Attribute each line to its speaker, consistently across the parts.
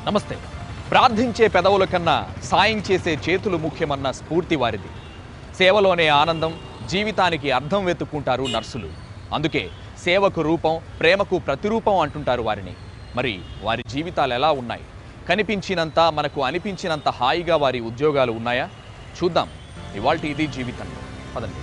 Speaker 1: నమస్తే. ప్రార్థించే పెదవుల కన్నా సాయం చేసే చేతులు ముఖ్యమన్న స్ఫూర్తి వారిది. సేవలోనే ఆనందం, జీవితానికి అర్థం వెతుక్కుంటారు నర్సులు. అందుకే సేవకు రూపం, ప్రేమకు ప్రతిరూపం అంటుంటారు వారిని. మరి వారి జీవితాలు ఎలా ఉన్నాయి? కనిపించినంత, మనకు అనిపించినంత హాయిగా వారి ఉద్యోగాలు ఉన్నాయా? చూద్దాం ఇవాల్టి ఇది జీవితం. పదండి.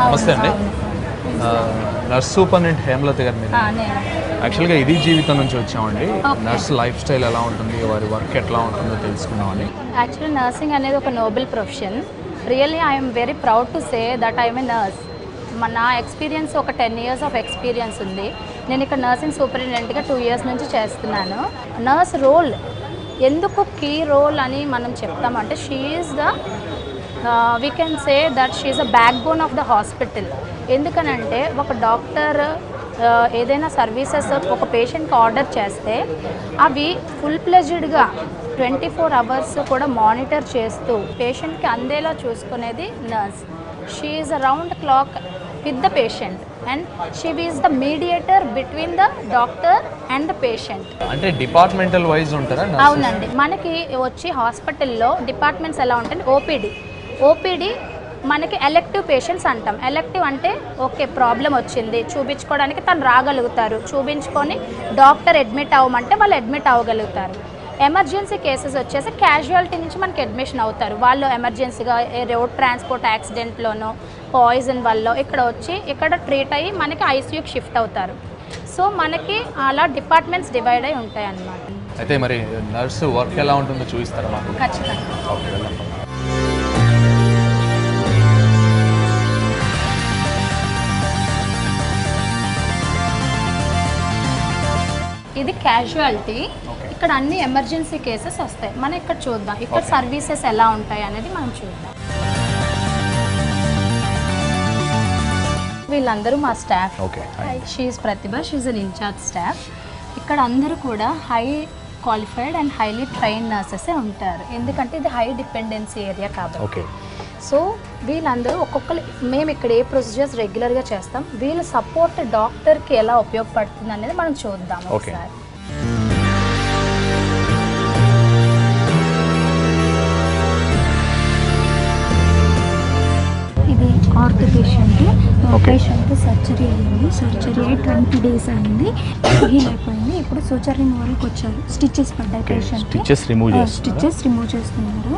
Speaker 1: నమస్తే అండి. నర్స్ సూపరింటెండెంట్ హేమలత గారు మీరు. యాక్చువల్గా ఇది జీవితం నుంచి వచ్చామండి. నర్స్ లైఫ్ స్టైల్ ఎలా ఉంటుంది, వారి వర్క్ ఎట్లా ఉంటుందో తెలుసుకున్నామని.
Speaker 2: యాక్చువల్లీ నర్సింగ్ అనేది ఒక Nobel profession. Really I'm very proud to say that I'm a nurse. నా ఎక్స్పీరియన్స్ ఒక 10 years ఆఫ్ ఎక్స్పీరియన్స్ ఉంది. నేను ఇక్కడ నర్సింగ్ సూపరింటెండెంట్గా 2 years నుంచి చేస్తున్నాను. నర్స్ రోల్ ఎందుకు కీ రోల్ అని మనం చెప్తామంటే she is the we can say that she is a backbone of the hospital. ఎందుకనంటే ఒక డాక్టర్ ఏదైనా సర్వీసెస్ ఒక పేషెంట్కి ఆర్డర్ చేస్తే అవి ఫుల్ ప్లెజ్డ్గా 24 hours కూడా మానిటర్ చేస్తూ పేషెంట్కి అందేలా చూసుకునేది nurse. She is around clock with the patient and she is the mediator between the doctor and the patient.
Speaker 1: అంటే డిపార్ట్మెంటల్ వైజ్ ఉంటారా?
Speaker 2: అవునండి. మనకి వచ్చి హాస్పిటల్లో డిపార్ట్మెంట్స్ ఎలా ఉంటాయి? ఓపీడీ మనకి ఎలెక్టివ్ పేషెంట్స్ అంటాం. ఎలెక్టివ్ అంటే ఓకే ప్రాబ్లం వచ్చింది చూపించుకోవడానికి తను రాగలుగుతారు, చూపించుకొని డాక్టర్ అడ్మిట్ అవ్వమంటే వాళ్ళు అడ్మిట్ అవ్వగలుగుతారు. ఎమర్జెన్సీ కేసెస్ వచ్చేసి క్యాజువాలిటీ నుంచి మనకి అడ్మిషన్ అవుతారు. వాళ్ళు ఎమర్జెన్సీగా రోడ్ ట్రాన్స్పోర్ట్ యాక్సిడెంట్లోనో పాయిజన్ వల్ల ఇక్కడ ట్రీట్ అయ్యి మనకి ఐసీయూకి షిఫ్ట్ అవుతారు. సో మనకి అలా డిపార్ట్మెంట్స్ డివైడ్ అయి ఉంటాయి అన్నమాట.
Speaker 1: అయితే మరి నర్సు వర్క్ ఎలా ఉంటుందో చూపిస్తారా మాకు?
Speaker 2: ఖచ్చితంగా. ఇది క్యాజువాలిటీ. ఇక్కడ అన్ని ఎమర్జెన్సీ కేసెస్ వస్తాయి. మనం ఇక్కడ చూద్దాం ఇక్కడ సర్వీసెస్ ఎలా ఉంటాయి అనేది మనం చూద్దాం. వీళ్ళందరూ మా staff. She is Pratibha, she is an incharge staff. ఇక్కడ అందరూ కూడా high qualified and highly trained నర్సెసే ఉంటారు. ఎందుకంటే ఇది హై డిపెండెన్సీ ఏరియా కాబట్టి. సో వీళ్ళందరూ ఒక్కొక్కరు మేము ఇక్కడ ఏ ప్రొసీజర్స్ రెగ్యులర్గా చేస్తాం, వీళ్ళ సపోర్ట్ డాక్టర్కి ఎలా ఉపయోగపడుతుంది అనేది మనం చూద్దాం ఒకసారి. ఇది ఆర్థో పేషెంట్ సర్జరీ అయింది. సర్జరీ 20 days అయింది. హీల్ అయిపోయింది. ఇప్పుడు సూచర్ రిమూవల్కి వచ్చారు. స్టిచెస్ పడ్డాయి పేషెంట్కి. స్టిచెస్ రిమూవ్ చేస్తున్నారు.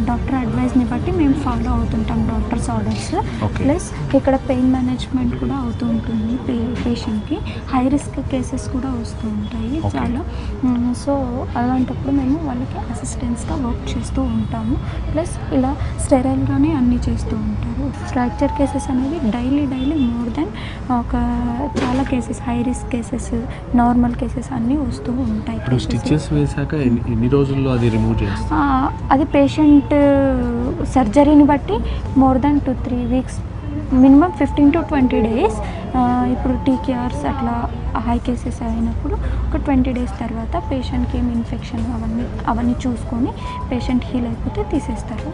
Speaker 2: డాక్టర్ అడ్వైస్ని బట్టి మేము ఫాలో అవుతుంటాం డాక్టర్స్ ఆర్డర్స్. ప్లస్ ఇక్కడ పెయిన్ మేనేజ్మెంట్ కూడా అవుతూ ఉంటుంది పేషెంట్కి. హై రిస్క్ కేసెస్ కూడా వస్తూ ఉంటాయి చాలా. సో అలాంటప్పుడు మేము వాళ్ళకి అసిస్టెన్స్గా వర్క్ చేస్తూ ఉంటాము. ప్లస్ ఇలా స్టెరైల్గానే అన్నీ చేస్తూ ఉంటారు. ఫ్రాక్చర్ కేసెస్ అనేవి డైలీ మోర్ దెన్ చాలా cases, high risk cases, normal cases అన్నీ వస్తూ ఉంటాయి.
Speaker 1: స్టిచెస్ వేసాక ఎన్ని రోజుల్లో అది రిమూవ్ చేస్తారు?
Speaker 2: అది పేషెంట్ సర్జరీని బట్టి more than 2-3 weeks, minimum 15 to 20 days. ఇప్పుడు టీకేఆర్స్ అట్లా హై కేసెస్ అయినప్పుడు ఒక 20 days తర్వాత పేషెంట్కి ఏమి ఇన్ఫెక్షన్ అవన్నీ చూసుకొని పేషెంట్ హీల్ అయిపోతే తీసేస్తారు.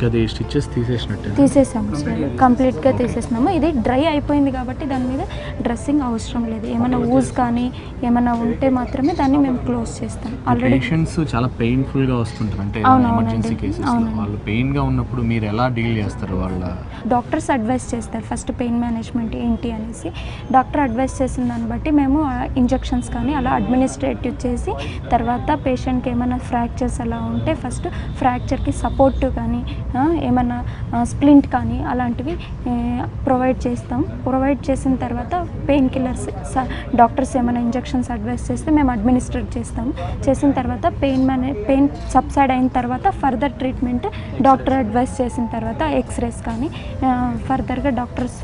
Speaker 1: అది స్టిచెస్
Speaker 2: తీసేసాము సార్, కంప్లీట్గా తీసేసినాము. ఇది డ్రై అయిపోయింది కాబట్టి దాని మీద డ్రెస్సింగ్ అవసరం లేదు. ఏమైనా ఊజ్ కానీ ఏమైనా ఉంటే మాత్రమే దాన్ని మేము క్లోజ్ చేస్తాం.
Speaker 1: ఆల్రెడీ పేషెంట్స్ చాలా పెయిన్ఫుల్గా వస్తుంటారు. అంటే ఎమర్జెన్సీ కేసెస్ వాళ్ళు పెయిన్గా ఉన్నప్పుడు మీరు ఎలా డీల్ చేస్తారు? వాళ్ళ
Speaker 2: డాక్టర్స్ అడ్వైస్ చేస్తారు ఫస్ట్ పెయిన్ మేనేజ్మెంట్ ఏంటి అనేసి. డాక్టర్ అడ్వైస్ చేసిన దాన్ని బట్టి మేము ఇంజెక్షన్స్ కానీ అలా అడ్మినిస్ట్రేటివ్ చేసి తర్వాత పేషెంట్కి ఏమైనా ఫ్రాక్చర్స్ అలా ఉంటే ఫస్ట్ ఫ్రాక్చర్కి సపోర్ట్ కానీ
Speaker 3: ఏమన్నా స్ప్లింట్ కానీ అలాంటివి ప్రొవైడ్ చేస్తాం. ప్రొవైడ్ చేసిన తర్వాత పెయిన్ కిల్లర్స్ డాక్టర్స్ ఏమైనా ఇంజెక్షన్స్ అడ్వైస్ చేస్తే మేము అడ్మినిస్ట్రేట్ చేస్తాం. చేసిన తర్వాత పెయిన్ సబ్సైడ్ అయిన తర్వాత ఫర్దర్ ట్రీట్మెంట్ డాక్టర్ అడ్వైస్ చేసిన తర్వాత ఎక్స్రేస్ కానీ ఫర్దర్గా డాక్టర్స్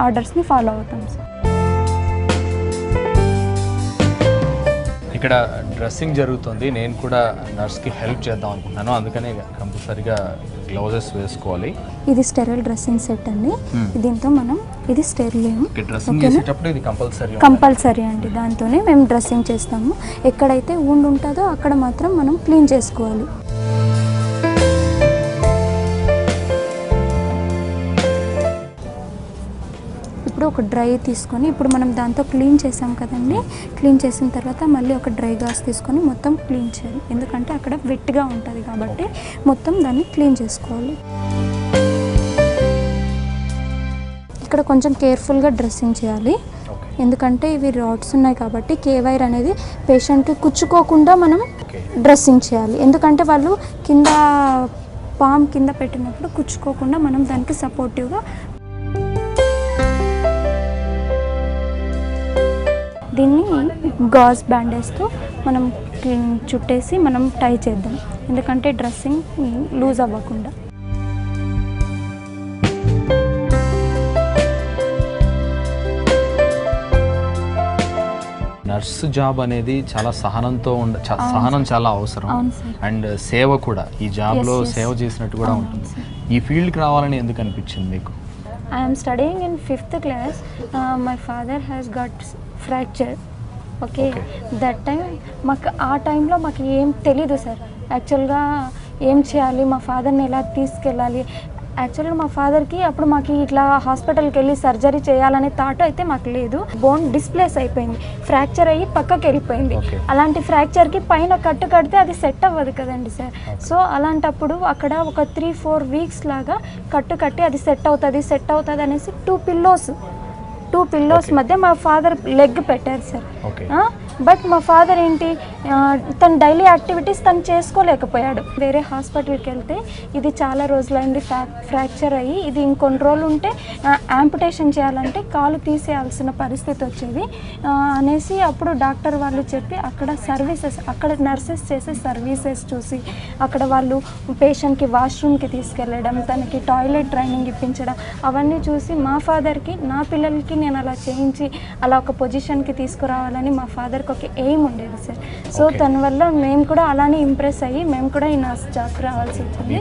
Speaker 3: ఆర్డర్స్ని ఫాలో అవుతాం సార్.
Speaker 1: ఇక్కడ డ్రెస్సింగ్ జరుగుతుంది, నేను కూడా నర్స్కి హెల్ప్ చేద్దాం అనుకుంటున్నాను, అందుకనే కంపల్సరీగా గ్లౌజెస్ వేసుకోవాలి.
Speaker 3: ఇది స్టెరైల్ డ్రెస్సింగ్ సెట్ అండి. దీంతో మనం ఇది స్టెరిలియం
Speaker 1: డ్రెస్సింగ్ చేసేటప్పుడు ఇది
Speaker 3: కంపల్సరీ అండి. దాంతోనే మేము డ్రెస్సింగ్ చేస్తాము. ఎక్కడైతే వుండ్ ఉంటుందో అక్కడ మాత్రం మనం క్లీన్ చేసుకోవాలి. ఇప్పుడు ఒక డ్రై తీసుకొని ఇప్పుడు మనం దాంతో క్లీన్ చేసాం కదండి. క్లీన్ చేసిన తర్వాత మళ్ళీ ఒక డ్రై గాస్ తీసుకొని మొత్తం క్లీన్ చేయాలి. ఎందుకంటే అక్కడ వెట్గా ఉంటుంది కాబట్టి మొత్తం దాన్ని క్లీన్ చేసుకోవాలి. ఇక్కడ కొంచెం కేర్ఫుల్గా డ్రెస్సింగ్ చేయాలి. ఎందుకంటే ఇవి రాడ్స్ ఉన్నాయి కాబట్టి కేవైర్ అనేది పేషెంట్కి కుచ్చుకోకుండా మనం డ్రెస్సింగ్ చేయాలి. ఎందుకంటే వాళ్ళు కింద పామ్ కింద పెట్టినప్పుడు కుచ్చుకోకుండా మనం దానికి సపోర్టివ్గా దీన్ని గాజ్ బ్యాండేజ్తో మనం చుట్టేసి మనం టై చేద్దాం. ఎందుకంటే డ్రెస్సింగ్ లూజ్ అవ్వకుండా.
Speaker 1: నర్స్ జాబ్ అనేది చాలా సహనంతో సహనం చాలా అవసరం. అండ్ సేవ కూడా, ఈ జాబ్లో సేవ చేసినట్టు కూడా ఉంటుంది. ఈ ఫీల్డ్కి రావాలని ఎందుకు అనిపించింది మీకు?
Speaker 3: I am studying in 5th class. My father has got fracture. Okay. That time మాకు ఆ టైంలో మాకు ఏం తెలీదు సార్. యాక్చువల్గా ఏం చేయాలి, మా ఫాదర్ని ఎలా తీసుకెళ్ళాలి. యాక్చువల్గా మా ఫాదర్కి అప్పుడు మాకు ఇట్లా హాస్పిటల్కి వెళ్ళి సర్జరీ చేయాలనే థాట్ అయితే మాకు లేదు. బోన్ డిస్ప్లేస్ అయిపోయింది, ఫ్రాక్చర్ అయ్యి పక్కకి వెళ్ళిపోయింది. అలాంటి ఫ్రాక్చర్కి పైన కట్టు కడితే అది సెట్ అవ్వదు కదండి సార్. సో అలాంటప్పుడు అక్కడ ఒక 3-4 వీక్స్ లాగా కట్టు కట్టి అది సెట్ అవుతుంది అనేసి 2 పిల్లోస్ మధ్య మా ఫాదర్ లెగ్ పెట్టారు సార్. బట్ మా ఫాదర్ ఏంటి, తన డైలీ యాక్టివిటీస్ తను చేసుకోలేకపోయాడు. వేరే హాస్పిటల్కి వెళ్తే ఇది చాలా రోజులైంది ఫ్రాక్చర్ అయ్యి, ఇది ఇంకొన్ని రోజులు ఉంటే యాంపుటేషన్ చేయాలంటే కాలు తీసేయాల్సిన పరిస్థితి వచ్చేది అనేసి అప్పుడు డాక్టర్ వాళ్ళు చెప్పి అక్కడ నర్సెస్ చేసే సర్వీసెస్ చూసి అక్కడ వాళ్ళు పేషెంట్కి వాష్రూమ్కి తీసుకెళ్ళడం, తనకి టాయిలెట్ ట్రైనింగ్ ఇప్పించడం, అవన్నీ చూసి మా ఫాదర్కి నా పిల్లలకి నేను అలా చేయించి అలా ఒక పొజిషన్కి తీసుకురావాలని మా ఫాదర్కి ఒక ఎయిమ్ ఉండేది సార్. సో తన వల్ల మేము కూడా అలానే ఇంప్రెస్ అయ్యి మేము కూడా ఈ నర్స్ జాబ్కి రావాల్సి వచ్చింది.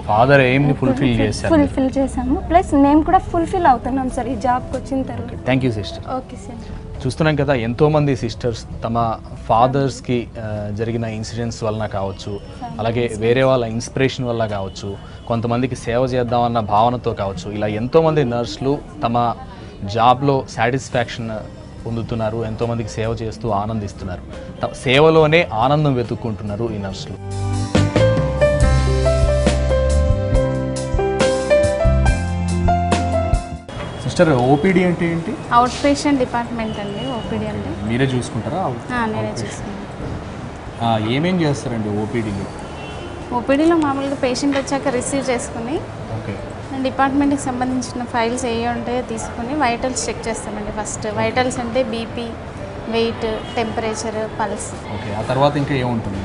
Speaker 3: ఫుల్ఫిల్ చేసాము. ప్లస్ మేము కూడా ఫుల్ఫిల్ అవుతున్నాం సార్ ఈ జాబ్కి వచ్చిన తర్వాత.
Speaker 1: Thank you sister.
Speaker 3: Okay sir.
Speaker 1: చూస్తున్నాం కదా, ఎంతోమంది సిస్టర్స్ తమ ఫాదర్స్కి జరిగిన ఇన్సిడెంట్స్ వలన కావచ్చు, అలాగే వేరే వాళ్ళ ఇన్స్పిరేషన్ వల్ల కావచ్చు, కొంతమందికి సేవ చేద్దామన్న భావనతో కావచ్చు, ఇలా ఎంతోమంది నర్సులు తమ జాబ్లో సాటిస్ఫాక్షన్ పొందుతున్నారు, ఎంతోమందికి సేవ చేస్తూ ఆనందిస్తున్నారు. సేవలోనే ఆనందం వెతుక్కుంటున్నారు ఈ నర్సులు. సిస్టర్, ఓపీడీ అంటే ఏంటి?
Speaker 2: అవుట్ పేషెంట్ డిపార్ట్మెంట్ అండి. ఓపీడీ అంటే
Speaker 1: మీరే చూసుకుంటారా?
Speaker 2: నేనే చూసుకుంటాను.
Speaker 1: ఏమేం చేస్తారండి ఓపీడీలో?
Speaker 2: ఓపీడీలో మామూలుగా పేషెంట్ వచ్చాక రిసీవ్ చేసుకుని డిపార్ట్మెంట్కి సంబంధించిన ఫైల్స్ ఏ ఉంటాయో తీసుకుని వైటల్స్ చెక్ చేస్తామండి. ఫస్ట్ వైటల్స్ అంటే బీపీ, వెయిట్, టెంపరేచర్, పల్స్.
Speaker 1: ఆ తర్వాత ఇంకా ఏముంటుంది?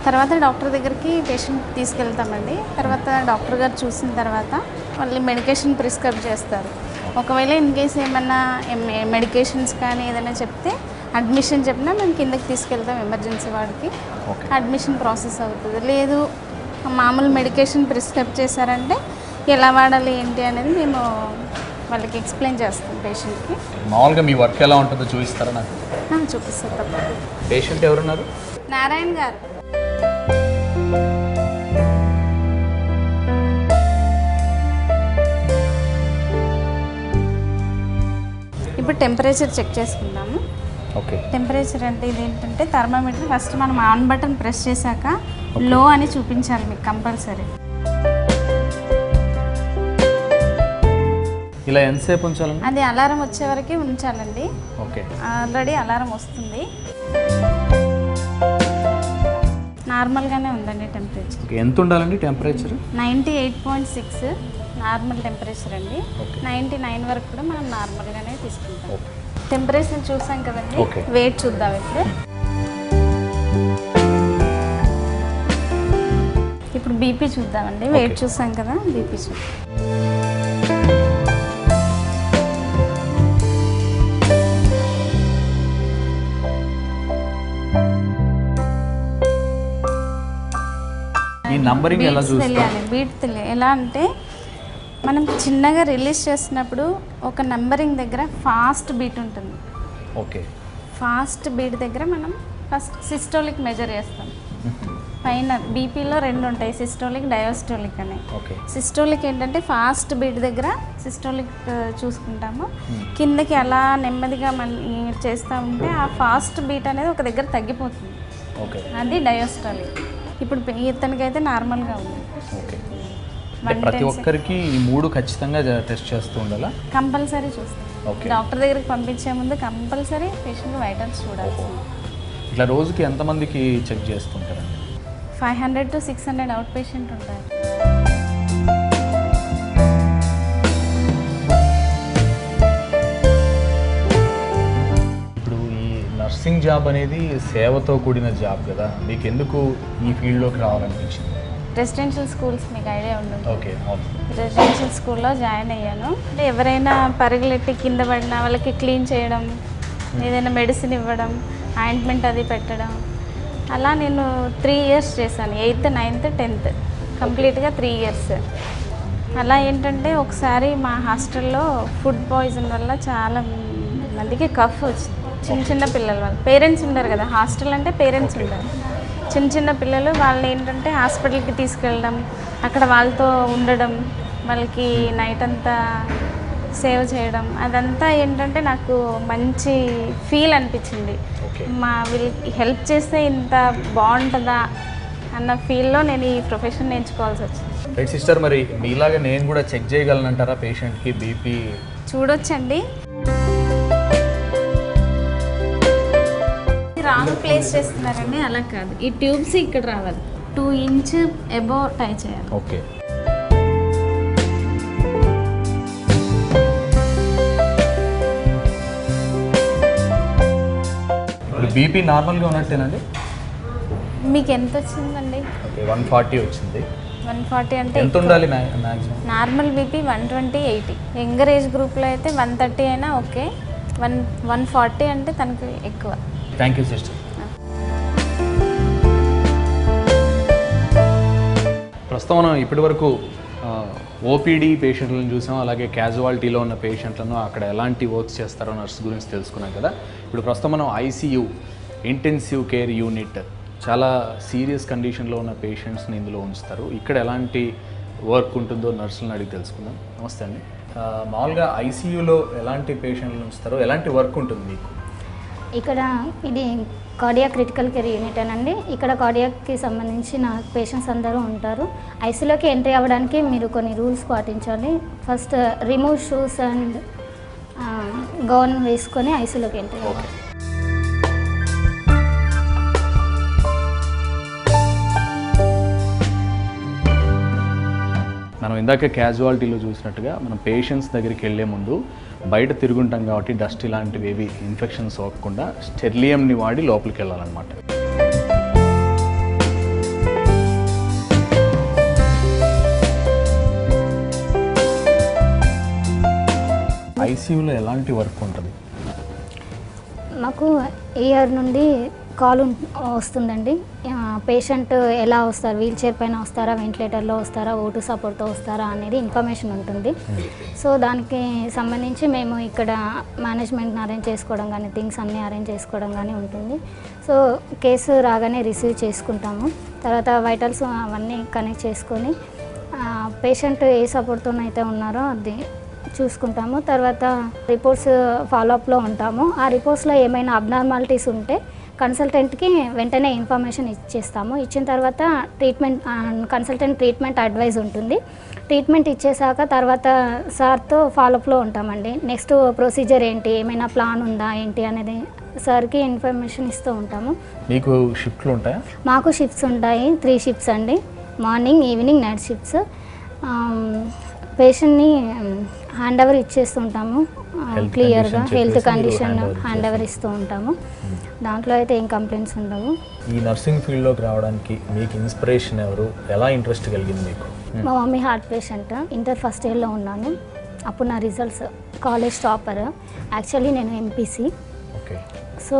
Speaker 2: తర్వాత డాక్టర్ దగ్గరికి పేషెంట్ తీసుకెళ్తామండి. తర్వాత డాక్టర్ గారు చూసిన తర్వాత వాళ్ళు మెడికేషన్ ప్రిస్క్రైబ్ చేస్తారు. ఒకవేళ ఇన్ కేస్ ఏమన్నా మెడికేషన్స్ కానీ ఏదైనా చెప్తే అడ్మిషన్ చెప్పినా మేము కిందకి తీసుకెళ్తాం ఎమర్జెన్సీ వార్డ్కి. అడ్మిషన్ ప్రాసెస్ అవుతుంది. లేదు మామూలు మెడికేషన్ ప్రిస్క్రైబ్ చేశారంటే ఎలా వాడాలి ఏంటి అనేది మేము వాళ్ళకి ఎక్స్ప్లెయిన్ చేస్తాం పేషెంట్కి.
Speaker 1: మామూలుగా మీ వర్క్ ఎలా ఉంటుందో చూపిస్తారా నాకు?
Speaker 2: చూపిస్తారు తప్పదు.
Speaker 1: పేషెంట్ ఎవరున్నారు?
Speaker 2: నారాయణ గారు. ఇప్పుడు టెంపరేచర్ చెక్ చేసుకుందాము. టెంపరేచర్ అంటే ఇది ఏంటంటే థర్మామీటర్ ఫస్ట్ మనం ఆన్ బటన్ ప్రెస్ చేశాక లో అని చూపించాలి మీకు కంపల్సరీ.
Speaker 1: ఇలా ఎంతసేపు ఉంచాలండి?
Speaker 2: అది అలారం వచ్చే వరకు ఉంచాలండి. ఆల్రెడీ అలారం వస్తుంది. నార్మల్గానే ఉందండి టెంపరేచర్.
Speaker 1: ఓకే, ఎంత ఉండాలండి టెంపరేచర్?
Speaker 2: 98.6 నార్మల్ టెంపరేచర్ అండి. 99 వరకు కూడా మనం నార్మల్గానే తీసుకుంటాం. టెంపరేచర్ చూసాం కదండి, వెయిట్ చూద్దాం ఇప్పుడు. ఇప్పుడు బీపీ చూద్దామండి. వెయిట్ చూసాం కదా, బీపీ చూద్దాం.
Speaker 1: ఈ నంబరింగ్ ఎలా
Speaker 2: తెలియాలి, బీట్ తెలియాలి. ఎలా అంటే మనం చిన్నగా రిలీజ్ చేసినప్పుడు ఒక నంబరింగ్ దగ్గర ఫాస్ట్ బీట్ ఉంటుంది.
Speaker 1: ఓకే,
Speaker 2: ఫాస్ట్ బీట్ దగ్గర మనం ఫస్ట్ సిస్టోలిక్ మెజర్ చేస్తాం. పైన బీపీలో 2 ఉంటాయి, సిస్టోలిక్, డయాస్టోలిక్ అని. సిస్టోలిక్ ఏంటంటే ఫాస్ట్ బీట్ దగ్గర సిస్టోలిక్ చూసుకుంటాము. కిందకి అలా నెమ్మదిగా మళ్ళీ చేస్తూ ఉంటే ఆ ఫాస్ట్ బీట్ అనేది ఒక దగ్గర తగ్గిపోతుంది, అది డయాస్టోలిక్. ఇప్పుడు ఇతనికైతే నార్మల్గా ఉంది.
Speaker 1: ప్రతి ఒక్కరికి ఈ 3 ఖచ్చితంగా టెస్ట్ చేస్తూ ఉండాలా?
Speaker 2: కంపల్సరీ చూస్తాం. డాక్టర్ దగ్గరికి పంపించే ముందు కంపల్సరీ పేషెంట్ వైటల్స్ చూడాలి.
Speaker 1: ఇట్లా రోజుకి ఎంతమందికి చెక్ చేస్తుంటారండి?
Speaker 2: 500 to 600 అవుట్ పేషెంట్ ఉంటారు.
Speaker 1: ఇప్పుడు ఈ నర్సింగ్ జాబ్ అనేది సేవతో కూడిన జాబ్ కదా, మీకు ఎందుకు ఈ ఫీల్డ్లోకి రావాలనిపించింది?
Speaker 2: రెసిడెన్షియల్ స్కూల్స్ మీకు ఐడియా ఉంటుంది.
Speaker 1: ఓకే, అవును.
Speaker 2: రెసిడెన్షియల్ స్కూల్లో జాయిన్ అయ్యాను. అంటే ఎవరైనా పరుగులెట్టి కింద పడిన వాళ్ళకి క్లీన్ చేయడం, ఏదైనా మెడిసిన్ ఇవ్వడం, ఆయింట్మెంట్ అది పెట్టడం, అలా నేను 3 years చేశాను. 8th, 9th, 10th కంప్లీట్గా 3 years. అలా ఏంటంటే ఒకసారి మా హాస్టల్లో ఫుడ్ పాయిజన్ వల్ల చాలా మందికి కఫ్ వచ్చింది. చిన్న పిల్లల వల్ల, పేరెంట్స్ ఉండరు కదా, హాస్టల్ అంటే పేరెంట్స్ ఉండరు. చిన్న పిల్లలు వాళ్ళని ఏంటంటే హాస్పిటల్కి తీసుకెళ్ళడం, అక్కడ వాళ్ళతో ఉండడం, వాళ్ళకి నైట్ అంతా సేవ్ చేయడం, అదంతా ఏంటంటే నాకు మంచి ఫీల్ అనిపించింది. మా వీళ్ళకి హెల్ప్ చేస్తే ఇంత బాగుంటుందా అన్న ఫీల్లో నేను ఈ ప్రొఫెషన్ నేర్చుకోవాల్సి వచ్చింది.
Speaker 1: రైట్ సిస్టర్, మరి మీలాగా నేను కూడా చెక్ చేయగలనంటారా పేషెంట్కి బీపీ?
Speaker 2: చూడొచ్చండి. రాంగ్ ప్లేస్ చేస్తున్నారండి, అలా కాదు. ఈ ట్యూబ్స్ ఇక్కడ రావాలి, 2 inch అబోవ్ టై చేయాలి.
Speaker 1: ఓకే, ఇప్పుడు బీపీ నార్మల్గా ఉన్నట్టేనండి?
Speaker 2: మీకు ఎంత వచ్చిందండి?
Speaker 1: ఓకే, 140 వచ్చింది.
Speaker 2: 140 అంటే
Speaker 1: ఎంత ఉండాలి maximum?
Speaker 2: Normal BP 120, 80. Younger age గ్రూప్లో అయితే 130 అయినా ఓకే. 140 అంటే తనకు ఎక్కువ.
Speaker 1: Thank you sister. ప్రస్తుతం మనం ఇప్పటి వరకు ఓపీడీ పేషెంట్లను చూసాం, అలాగే క్యాజువాలిటీలో ఉన్న పేషెంట్లను అక్కడ ఎలాంటి వర్క్స్ చేస్తారో నర్స్ గురించి తెలుసుకున్నాం కదా. ఇప్పుడు ప్రస్తుతం మనం ఐసీయూ, ఇంటెన్సివ్ కేర్ యూనిట్, చాలా సీరియస్ కండిషన్లో ఉన్న పేషెంట్స్ని ఇందులో ఉంచుతారు. ఇక్కడ ఎలాంటి వర్క్ ఉంటుందో నర్సులను అడిగి తెలుసుకుందాం. నమస్తే అండి. మామూలుగా ఐసీయూలో ఎలాంటి పేషెంట్లు ఉంచుతారో, ఎలాంటి వర్క్ ఉంటుంది మీకు?
Speaker 4: ఇక్కడ ఇది కార్డియాక్ క్రిటికల్ కేర్ యూనిట్ అనండి. ఇక్కడ కార్డియాక్కి సంబంధించిన పేషెంట్స్ అందరూ ఉంటారు. ఐసీయూలోకి ఎంట్రీ అవ్వడానికి మీరు కొన్ని రూల్స్ పాటించాలి. First remove shoes and gown వేసుకొని ఐసీయూలోకి ఎంట్రీ అవ్వాలి.
Speaker 1: మనం ఇందాక క్యాజువాలిటీలో చూసినట్టుగా మనం పేషెంట్స్ దగ్గరికి వెళ్ళే ముందు బయట తిరుగుంటాం కాబట్టి డస్ట్ ఇలాంటివి ఏవి ఇన్ఫెక్షన్స్ సోకకుండా స్టెర్లియంని వాడి లోపలికి వెళ్ళాలన్నమాట. ఐసీయూలో ఎలాంటి వర్క్ ఉంటుంది?
Speaker 4: మాకు ఏఆర్ నుండి కాల్ వస్తుందండి. పేషెంట్ ఎలా వస్తారు, వీల్ చైర్ పైన వస్తారా, వెంటిలేటర్లో వస్తారా, ఓటు సపోర్ట్తో వస్తారా అనేది ఇన్ఫర్మేషన్ ఉంటుంది. సో దానికి సంబంధించి మేము ఇక్కడ మేనేజ్మెంట్ని అరేంజ్ చేసుకోవడం కానీ, థింగ్స్ అన్నీ అరేంజ్ చేసుకోవడం కానీ ఉంటుంది. సో కేసు రాగానే రిసీవ్ చేసుకుంటాము. తర్వాత వైటల్స్ అవన్నీ కనెక్ట్ చేసుకొని పేషెంట్ ఏ సపోర్ట్తోనైతే ఉన్నారో అది చూసుకుంటాము. తర్వాత రిపోర్ట్స్ ఫాలోఅప్లో ఉంటాము. ఆ రిపోర్ట్స్లో ఏమైనా అబ్నార్మాలిటీస్ ఉంటే కన్సల్టెంట్కి వెంటనే ఇన్ఫర్మేషన్ ఇచ్చేస్తాము. ఇచ్చిన తర్వాత కన్సల్టెంట్ ట్రీట్మెంట్ అడ్వైజ్ ఉంటుంది. ట్రీట్మెంట్ ఇచ్చేసాక తర్వాత సార్తో ఫాలోఅప్లో ఉంటామండి. నెక్స్ట్ ప్రొసీజర్ ఏంటి, ఏమైనా ప్లాన్ ఉందా ఏంటి అనేది సార్కి ఇన్ఫర్మేషన్ ఇస్తూ ఉంటాము.
Speaker 5: మీకు షిఫ్ట్లు ఉంటాయా?
Speaker 4: మాకు షిఫ్ట్స్ ఉంటాయి, 3 షిఫ్ట్స్ అండి, మార్నింగ్, ఈవినింగ్, నైట్ షిఫ్ట్స్. పేషెంట్ని హ్యాండ్ ఓవర్ ఇచ్చేస్తుంటాము, క్లియర్గా హెల్త్ కండిషన్ హ్యాండ్ ఓవర్ ఇస్తూ ఉంటాము. దాంట్లో అయితే ఏం కంప్లైంట్స్ ఉండవు.
Speaker 5: ఈ నర్సింగ్ ఫీల్డ్లోకి రావడానికి మీకు ఇన్స్పిరేషన్ ఎవరు, ఎలా ఇంట్రెస్ట్ కలిగింది మీకు?
Speaker 4: మా mummy heart patient, inter first ఇయర్లో ఉన్నాను. అప్పుడు నా రిజల్ట్స్ కాలేజ్ టాపర్. యాక్చువల్లీ నేను ఎంపీసీ.
Speaker 5: ఓకే.
Speaker 4: సో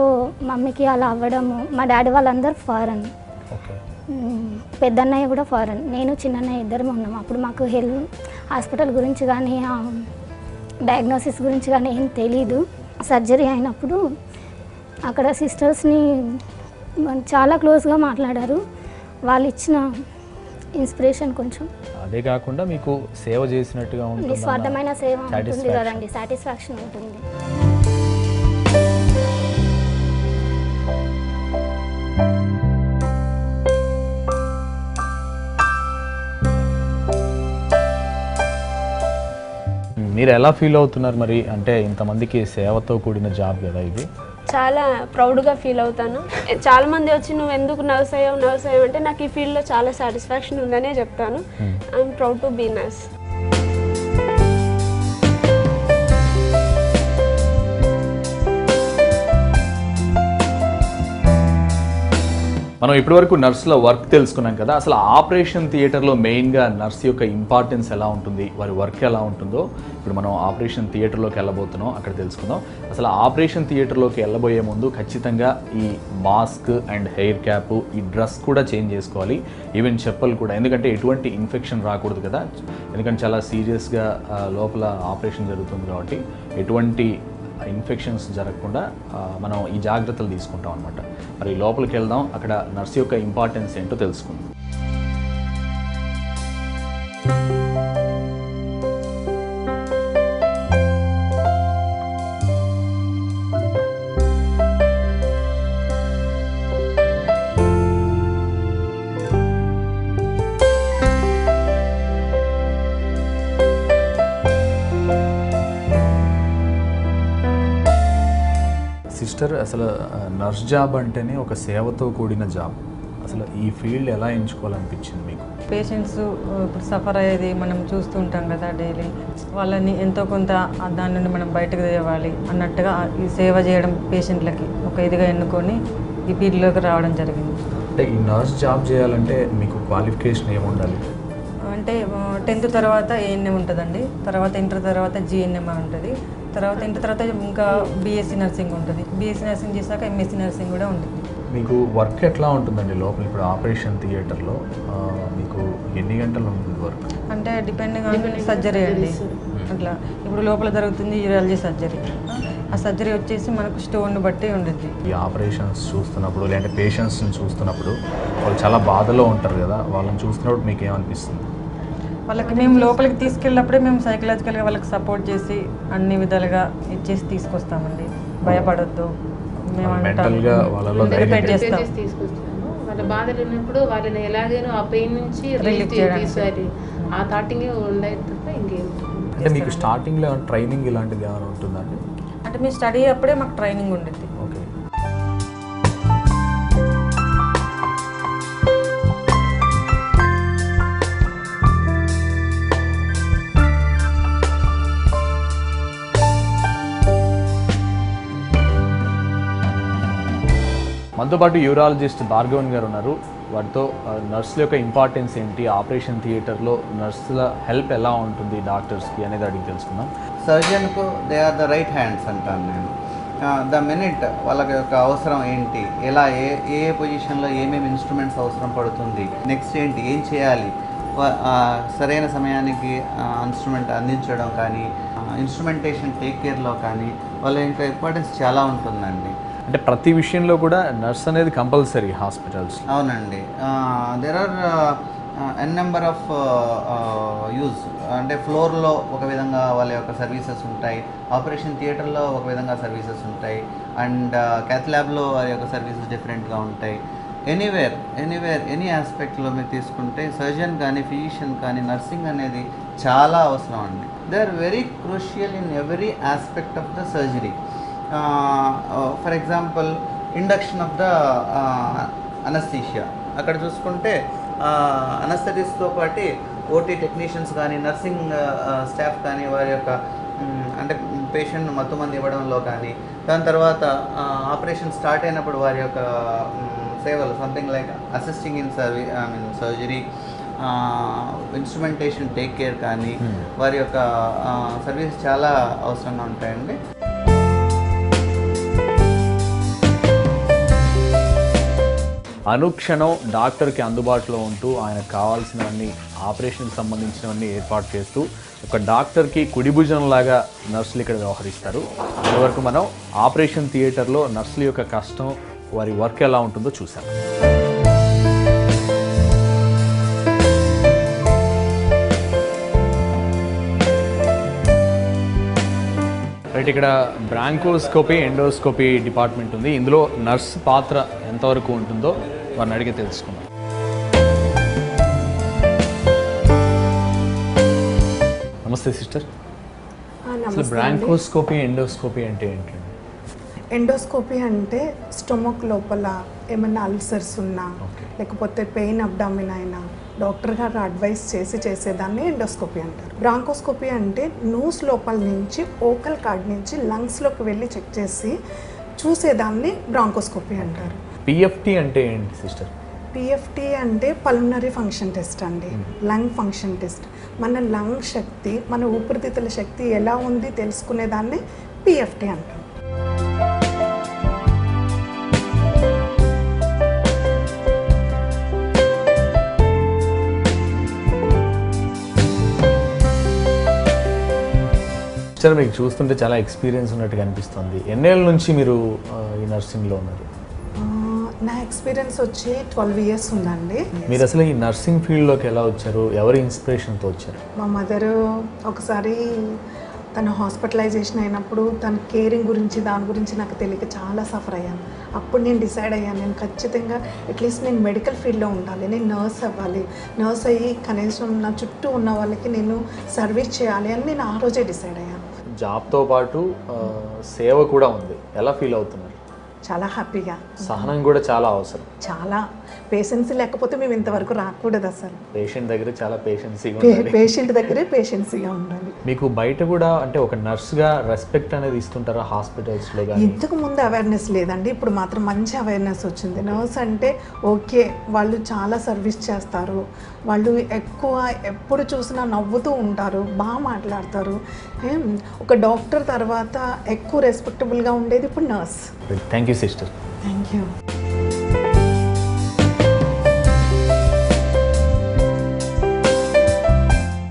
Speaker 4: మమ్మీకి అలా అవ్వడము, మా డాడీ వాళ్ళందరూ ఫారెన్,
Speaker 5: ఓకే.
Speaker 4: పెద్దన్నయ్య కూడా ఫారెన్, నేను చిన్నన్నయ్య ఇద్దరం ఉన్నాము. అప్పుడు మాకు హాస్పిటల్ గురించి కానీ డయాగ్నోసిస్ గురించి కానీ ఏం తెలీదు. సర్జరీ అయినప్పుడు అక్కడ సిస్టర్స్ని చాలా క్లోజ్గా మాట్లాడారు. వాళ్ళు ఇచ్చిన ఇన్స్పిరేషన్ కొంచెం.
Speaker 5: అదే కాకుండా మీకు సేవ చేసినట్టుగా ఉంటుంది,
Speaker 4: నిస్వార్థమైన సేవ ఉంటుంది కదండి, సాటిస్ఫాక్షన్ ఉంటుంది.
Speaker 5: మీరు ఎలా ఫీల్ అవుతున్నారు మరి? అంటే ఇంతమందికి సేవతో కూడిన జాబ్ కదా ఇది.
Speaker 6: చాలా ప్రౌడ్గా ఫీల్ అవుతాను. చాలామంది వచ్చి నువ్వు ఎందుకు నర్స్ అయ్యావు అంటే నాకు ఈ ఫీల్డ్లో చాలా సాటిస్ఫాక్షన్ ఉందనే చెప్తాను. I'm proud to be nurse.
Speaker 1: మనం ఇప్పటివరకు నర్సుల వర్క్ తెలుసుకున్నాం కదా. అసలు ఆపరేషన్ థియేటర్లో మెయిన్గా నర్స్ యొక్క ఇంపార్టెన్స్ ఎలా ఉంటుంది, వారి వర్క్ ఎలా ఉంటుందో ఇప్పుడు మనం ఆపరేషన్ థియేటర్లోకి వెళ్ళబోతున్నాం, అక్కడ తెలుసుకుందాం. అసలు ఆపరేషన్ థియేటర్లోకి వెళ్ళబోయే ముందు ఖచ్చితంగా ఈ మాస్క్ అండ్ హెయిర్ క్యాప్, ఈ డ్రెస్ కూడా చేంజ్ చేసుకోవాలి, ఈవెన్ చెప్పులు కూడా, ఎందుకంటే ఎటువంటి ఇన్ఫెక్షన్ రాకూడదు కదా. ఎందుకంటే చాలా సీరియస్గా లోపల ఆపరేషన్ జరుగుతుంది కాబట్టి ఎటువంటి ఇన్ఫెక్షన్స్ జరగకుండా మనం ఈ జాగ్రత్తలు తీసుకుంటాం అనమాట. మరి లోపలికి వెళ్దాం, అక్కడ నర్స్ యొక్క ఇంపార్టెన్స్ ఏంటో తెలుసుకుందాం.
Speaker 5: సిస్టర్, అసలు నర్స్ జాబ్ అంటేనే ఒక సేవతో కూడిన జాబ్. అసలు ఈ ఫీల్డ్ ఎలా ఎంచుకోవాలనిపించింది మీకు?
Speaker 7: పేషెంట్స్ ఇప్పుడు సఫర్ అయ్యేది మనం చూస్తూ ఉంటాం కదా డైలీ, వాళ్ళని ఎంతో కొంత దాని నుండి మనం బయటకు తేవాలి అన్నట్టుగా ఈ సేవ చేయడం పేషెంట్లకి ఒక ఇదిగా ఎన్నుకొని ఈ ఫీల్డ్లోకి రావడం జరిగింది.
Speaker 5: అంటే ఈ నర్స్ జాబ్ చేయాలంటే మీకు క్వాలిఫికేషన్ ఏముండాలి?
Speaker 7: అంటే 10th తర్వాత ఏఎన్ఎం ఉంటుందండి, తర్వాత ఇంటర్ తర్వాత జిఎన్ఎం ఉంటుంది, తర్వాత ఇంటర్ తర్వాత ఇంకా బీఎస్సీ నర్సింగ్ ఉంటుంది, బీఎస్సీ నర్సింగ్ చేశాక ఎంఎస్సీ నర్సింగ్ కూడా ఉంటుంది.
Speaker 5: మీకు వర్క్ ఎట్లా ఉంటుందండి లోపల? ఇప్పుడు ఆపరేషన్ థియేటర్లో మీకు ఎన్ని గంటలు ఉంటుంది వర్క్?
Speaker 7: అంటే డిపెండింగ్ ఆన్ సర్జరీ అండి. అట్లా ఇప్పుడు లోపల జరుగుతుంది యూరాలజీ సర్జరీ, ఆ సర్జరీ వచ్చేసి మనకు స్టోన్ బట్టి ఉంటుంది.
Speaker 5: ఈ ఆపరేషన్స్ చూస్తున్నప్పుడు లేదంటే పేషెంట్స్ని చూస్తున్నప్పుడు వాళ్ళు చాలా బాధలో ఉంటారు కదా, వాళ్ళని చూస్తున్నప్పుడు మీకు ఏమనిపిస్తుంది?
Speaker 7: వాళ్ళకి మేము లోపలికి తీసుకెళ్ళినప్పుడే మేము సైకలాజికల్గా వాళ్ళకి సపోర్ట్ చేసి అన్ని విధాలుగా ఇచ్చేసి తీసుకొస్తామండి. భయపడొద్దు, మేము
Speaker 5: మెంటల్గా వాళ్ళలో
Speaker 7: చేస్తాం.
Speaker 8: తీసుకొస్తాము. వాళ్ళ బాధలు ఉన్నప్పుడు వాళ్ళని ఎలాగైనా ఆ పెయిన్ నుంచి రిలీఫ్ తీసారి ఆ థాటింగ్ ఉండేది తప్ప ఇంకేం.
Speaker 5: అంటే మీకు స్టార్టింగ్లో ట్రైనింగ్ ఇలాంటిది ఏమైనా ఉంటుందండి?
Speaker 7: అంటే మేము స్టడీ అప్పుడే మాకు ట్రైనింగ్ ఉండేది.
Speaker 5: ఓకే.
Speaker 1: మనతో పాటు యూరాలజిస్ట్ భార్గవన్ గారు ఉన్నారు. వాటితో నర్సుల యొక్క ఇంపార్టెన్స్ ఏంటి, ఆపరేషన్ థియేటర్లో నర్సుల హెల్ప్ ఎలా ఉంటుంది డాక్టర్స్కి అనేది అడిగి తెలుసుకుందాం.
Speaker 9: సర్జన్కు they are the right hands అంటాను నేను. ద మినిట్ వాళ్ళకి యొక్క అవసరం ఏంటి, ఎలా ఏ పొజిషన్లో ఏమేమి ఇన్స్ట్రుమెంట్స్ అవసరం పడుతుంది, నెక్స్ట్ ఏంటి, ఏం చేయాలి, సరైన సమయానికి ఇన్స్ట్రుమెంట్ అందించడం కానీ, ఇన్స్ట్రుమెంటేషన్ టేక్ కేర్లో కానీ వాళ్ళ యొక్క ఇంపార్టెన్స్ చాలా ఉంటుందండి.
Speaker 1: అంటే ప్రతి విషయంలో కూడా నర్స్ అనేది కంపల్సరీ హాస్పిటల్స్.
Speaker 9: అవునండి. There are an number of use. అంటే ఫ్లోర్లో ఒక విధంగా వాళ్ళ యొక్క సర్వీసెస్ ఉంటాయి, ఆపరేషన్ థియేటర్లో ఒక విధంగా సర్వీసెస్ ఉంటాయి, అండ్ క్యాత్ ల్యాబ్లో వారి యొక్క సర్వీసెస్ డిఫరెంట్గా ఉంటాయి. ఎనీవేర్ ఎనీ ఆస్పెక్ట్లో మీరు తీసుకుంటే సర్జన్ కానీ ఫిజిషియన్ కానీ నర్సింగ్ అనేది చాలా అవసరం అండి. They are very crucial in every aspect of the surgery. For example induction of the anaesthesia అక్కడ చూసుకుంటే అనస్థెటిస్ట్తో పాటు ఓటీ టెక్నీషియన్స్ కానీ నర్సింగ్ స్టాఫ్ కానీ వారి యొక్క అంటే పేషెంట్ మత్తుమంది ఇవ్వడంలో కానీ, దాని తర్వాత ఆపరేషన్ స్టార్ట్ అయినప్పుడు వారి యొక్క సేవలు something like assisting in surgery, instrumentation take care కానీ వారి యొక్క సర్వీస్ చాలా అవసరంగా ఉంటాయండి.
Speaker 5: అనుక్షణం డాక్టర్కి అందుబాటులో ఉంటూ ఆయనకు కావాల్సినవన్నీ ఆపరేషన్కి సంబంధించినవన్నీ ఏర్పాటు చేస్తూ ఒక డాక్టర్కి కుడి భుజంలాగా నర్సులు ఇక్కడ వ్యవహరిస్తారు. ఇప్పటివరకు మనం ఆపరేషన్ థియేటర్లో నర్సుల యొక్క కష్టం, వారి వర్క్ ఎలా ఉంటుందో చూసాం. రైట్, ఇక్కడ బ్రాంకోస్కోపీ, ఎండోస్కోపీ డిపార్ట్మెంట్ ఉంది. ఇందులో నర్స్ పాత్ర ఎంతవరకు ఉంటుందో వారిని అడిగి తెలుసుకుందాం. నమస్తే సిస్టర్. అసలు బ్రాంకోస్కోపీ, ఎండోస్కోపీ అంటే ఏంటండి?
Speaker 10: ఎండోస్కోపీ అంటే స్టొమక్ లోపల ఏమైనా అల్సర్స్ ఉన్నా లేకపోతే పెయిన్ అబ్డామిన్ అయినా డాక్టర్ గారు అడ్వైస్ చేసేదాన్ని ఎండోస్కోపీ అంటారు. బ్రాంకోస్కోపీ అంటే నోస్ లోపల నుంచి ఓకల్ కార్డ్ నుంచి లంగ్స్లోకి వెళ్ళి చెక్ చేసి చూసేదాన్ని బ్రాంకోస్కోపీ అంటారు.
Speaker 5: పిఎఫ్టీ అంటే ఏంటి సిస్టర్?
Speaker 10: పిఎఫ్టీ అంటే పల్మనరీ ఫంక్షన్ టెస్ట్ అండి, లంగ్ ఫంక్షన్ టెస్ట్. మన లంగ్ శక్తి, మన ఊపిరితిత్తుల శక్తి ఎలా ఉంది తెలుసుకునేదాన్ని పిఎఫ్టీ అంటారు.
Speaker 5: సార్, మీకు చూస్తుంటే చాలా ఎక్స్పీరియన్స్ ఉన్నట్టుగా అనిపిస్తుంది. ఎన్నేళ్ళ నుంచి మీరు ఈ నర్సింగ్లో ఉన్నారు?
Speaker 10: నా ఎక్స్పీరియన్స్ వచ్చి 12 years ఉందండి.
Speaker 5: మీరు అసలు ఈ నర్సింగ్ ఫీల్డ్లోకి ఎలా వచ్చారు? ఎవరి ఇన్స్పిరేషన్తో వచ్చారు?
Speaker 10: మా మదరు ఒకసారి తను హాస్పిటలైజేషన్ అయినప్పుడు తన కేరింగ్ గురించి దాని గురించి నాకు తెలియక చాలా సఫర్ అయ్యాను. అప్పుడు నేను డిసైడ్ అయ్యాను, నేను ఖచ్చితంగా అట్లీస్ట్ నేను మెడికల్ ఫీల్డ్లో ఉండాలి, నేను నర్స్ అవ్వాలి, నర్స్ అయ్యి కనీసం నా చుట్టూ ఉన్న వాళ్ళకి నేను సర్వీస్ చేయాలి అని నేను ఆ రోజే డిసైడ్ అయ్యాను.
Speaker 5: జాబ్తో పాటు సేవ కూడా ఉంది. ఎలా ఫీల్ అవుతున్నారు?
Speaker 10: చాలా హ్యాపీగా.
Speaker 5: సహనం కూడా చాలా అవసరం.
Speaker 10: చాలా పేషెన్సీ లేకపోతే మేము ఇంతవరకు రాకూడదు. అసలు
Speaker 5: పేషెంట్ దగ్గర చాలా
Speaker 10: పేషెంట్ దగ్గరే పేషెన్సీగా ఉండాలి.
Speaker 5: మీకు బయట కూడా అంటే ఒక నర్స్గా రెస్పెక్ట్ అనేది ఇస్తుంటారా హాస్పిటల్స్లో?
Speaker 10: ఇంతకు ముందు అవేర్నెస్ లేదండి, ఇప్పుడు మాత్రం మంచి అవేర్నెస్ వచ్చింది. నర్స్ అంటే ఓకే, వాళ్ళు చాలా సర్వీస్ చేస్తారు, వాళ్ళు ఎక్కువ ఎప్పుడు చూసినా నవ్వుతూ ఉంటారు, బాగా మాట్లాడతారు. ఒక డాక్టర్ తర్వాత ఎక్కువ రెస్పెక్టబుల్గా ఉండేది ఇప్పుడు nurse.
Speaker 5: Thank you sister.
Speaker 10: Thank you.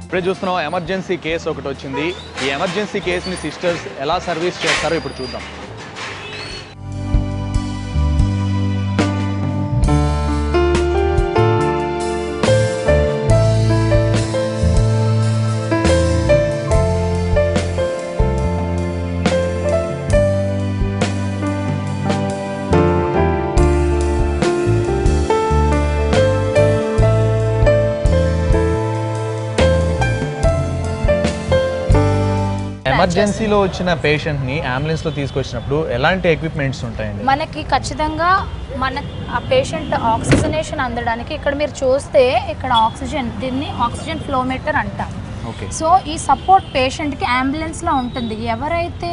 Speaker 1: ఇప్పుడే చూస్తున్నాం ఎమర్జెన్సీ కేసు ఒకటి వచ్చింది. ఈ ఎమర్జెన్సీ కేసుని సిస్టర్స్ ఎలా సర్వీస్ చేస్తారో ఇప్పుడు చూద్దాం. ఎమర్జెన్సీలో వచ్చిన పేషెంట్ని అంబులెన్స్లో తీసుకొచ్చినప్పుడు ఎలాంటి ఎక్విప్మెంట్స్ ఉంటాయండి?
Speaker 2: మనకి ఖచ్చితంగా ఆ పేషెంట్ ఆక్సిజనేషన్ అందడానికి ఇక్కడ మీరు చూస్తే ఇక్కడ ఆక్సిజన్, దీన్ని ఆక్సిజన్ ఫ్లోమీటర్ అంటాం. సో ఈ సపోర్ట్ పేషెంట్కి అంబులెన్స్లో ఉంటుంది. ఎవరైతే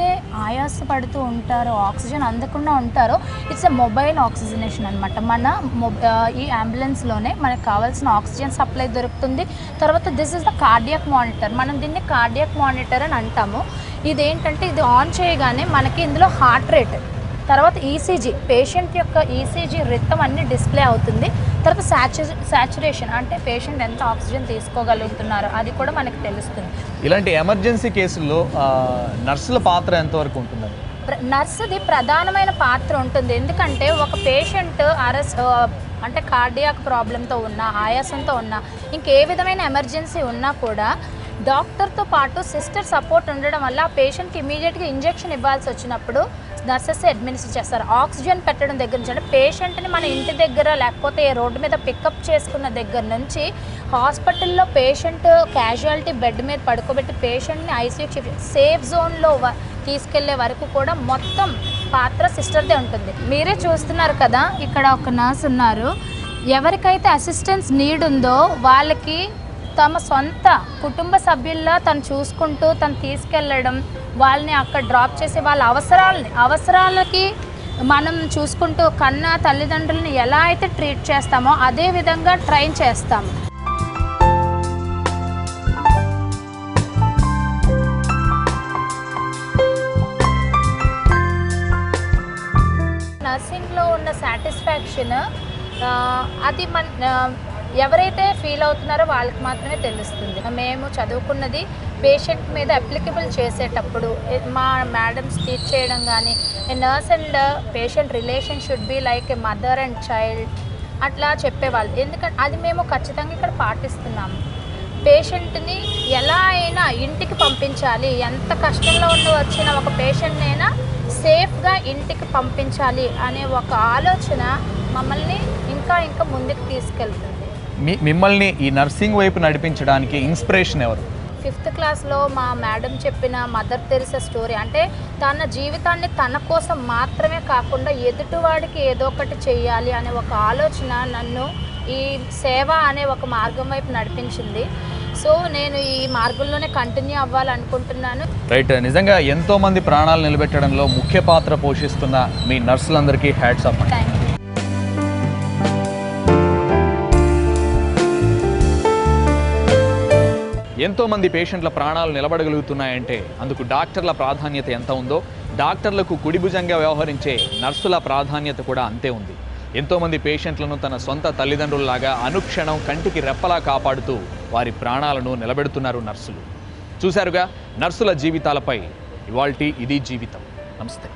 Speaker 2: ఆయాసపడుతూ ఉంటారో, ఆక్సిజన్ అందకుండా ఉంటారో, ఇట్స్ ఎ మొబైల్ ఆక్సిజనేషన్ అనమాట. ఈ అంబులెన్స్లోనే మనకు కావాల్సిన ఆక్సిజన్ సప్లై దొరుకుతుంది. తర్వాత this is the cardiac monitor. మనం దీన్ని కార్డియాక్ మానిటర్ అని అంటాము. ఇదేంటంటే ఇది ఆన్ చేయగానే మనకి ఇందులో హార్ట్ రేట్, తర్వాత ఈసీజీ, పేషెంట్ యొక్క ఈసీజీ రిథమ్ అన్ని డిస్ప్లే అవుతుంది. తర్వాత సాచురేషన్ అంటే పేషెంట్ ఎంత ఆక్సిజన్ తీసుకోగలుగుతున్నారో అది కూడా మనకి తెలుస్తుంది.
Speaker 1: ఇలాంటి ఎమర్జెన్సీ కేసుల్లో నర్సుల పాత్ర ఎంతవరకు ఉంటుందండి?
Speaker 2: నర్సుది ప్రధానమైన పాత్ర ఉంటుంది. ఎందుకంటే ఒక పేషెంట్ అంటే కార్డియాక్ ప్రాబ్లంతో ఉన్నా, ఆయాసంతో ఉన్నా, ఇంకే విధమైన ఎమర్జెన్సీ ఉన్నా కూడా డాక్టర్తో పాటు సిస్టర్ సపోర్ట్ ఉండడం వల్ల ఆ పేషెంట్కి ఇమీడియట్గా ఇంజెక్షన్ ఇవ్వాల్సి వచ్చినప్పుడు నర్సెస్ అడ్మినిస్టర్ చేస్తారు. ఆక్సిజన్ పెట్టడం దగ్గర నుంచి, అంటే పేషెంట్ని మన ఇంటి దగ్గర లేకపోతే రోడ్డు మీద పికప్ చేసుకున్న దగ్గర నుంచి హాస్పిటల్లో పేషెంట్ క్యాజువాలిటీ బెడ్ మీద పడుకోబెట్టి పేషెంట్ని ఐసీయూకి సేఫ్ జోన్లో తీసుకెళ్లే వరకు కూడా మొత్తం పాత్ర సిస్టర్దే ఉంటుంది. మీరే చూస్తున్నారు కదా, ఇక్కడ ఒక నర్స్ ఉన్నారు. ఎవరికైతే అసిస్టెన్స్ నీడ్ ఉందో వాళ్ళకి తమ సొంత కుటుంబ సభ్యుల్లా తను చూసుకుంటూ తను తీసుకెళ్ళడం, వాళ్ళని అక్కడ డ్రాప్ చేసి వాళ్ళ అవసరాలకి మనం చూసుకుంటూ కన్నా తల్లిదండ్రులని ఎలా అయితే ట్రీట్ చేస్తామో అదే విధంగా ట్రైన్ చేస్తాము. నర్సింగ్లో ఉన్న సాటిస్ఫాక్షన్ అది ఎవరైతే ఫీల్ అవుతున్నారో వాళ్ళకి మాత్రమే తెలుస్తుంది. మేము చదువుకున్నది పేషెంట్ మీద అప్లికబుల్ చేసేటప్పుడు మా మేడమ్స్ టీచ్ చేయడం కానీ, nurse and patient relation should be like A mother and child అట్లా చెప్పేవాళ్ళు. ఎందుకంటే అది మేము ఖచ్చితంగా ఇక్కడ పాటిస్తున్నాము. పేషెంట్ని ఎలా అయినా ఇంటికి పంపించాలి, ఎంత కష్టంలో ఉండి వచ్చిన ఒక పేషెంట్ని అయినా సేఫ్గా ఇంటికి పంపించాలి అనే ఒక ఆలోచన మమ్మల్ని ఇంకా ముందుకు తీసుకెళ్తుంది.
Speaker 1: మిమ్మల్ని ఈ నర్సింగ్ వైపు నడిపించడానికి ఇన్స్పిరేషన్ ఎవరు?
Speaker 2: 5th క్లాస్లో మా మేడం చెప్పిన మదర్ తెరిసా స్టోరీ. అంటే తన జీవితాన్ని తన కోసం మాత్రమే కాకుండా ఎదుటివాడికి ఏదో ఒకటి చెయ్యాలి అనే ఒక ఆలోచన నన్ను ఈ సేవ అనే ఒక మార్గం వైపు నడిపించింది. సో నేను ఈ మార్గంలోనే కంటిన్యూ అవ్వాలనుకుంటున్నాను.
Speaker 1: రైట్, నిజంగా ఎంతోమంది ప్రాణాలు నిలబెట్టడంలో ముఖ్య పాత్ర పోషిస్తున్న మీ నర్సులందరికీ హ్యాట్స్ ఆఫ్.
Speaker 2: Thank you.
Speaker 1: ఎంతోమంది పేషెంట్ల ప్రాణాలు నిలబడగలుగుతున్నాయంటే అందుకు డాక్టర్ల ప్రాధాన్యత ఎంత ఉందో, డాక్టర్లకు కుడిభుజంగా వ్యవహరించే నర్సుల ప్రాధాన్యత కూడా అంతే ఉంది. ఎంతోమంది పేషెంట్లను తన సొంత తల్లిదండ్రుల్లాగా అనుక్షణం కంటికి రెప్పలా కాపాడుతూ వారి ప్రాణాలను నిలబెడుతున్నారు నర్సులు. చూశారుగా నర్సుల జీవితాలపై ఇవాల్టి ఇది జీవితం. నమస్తే.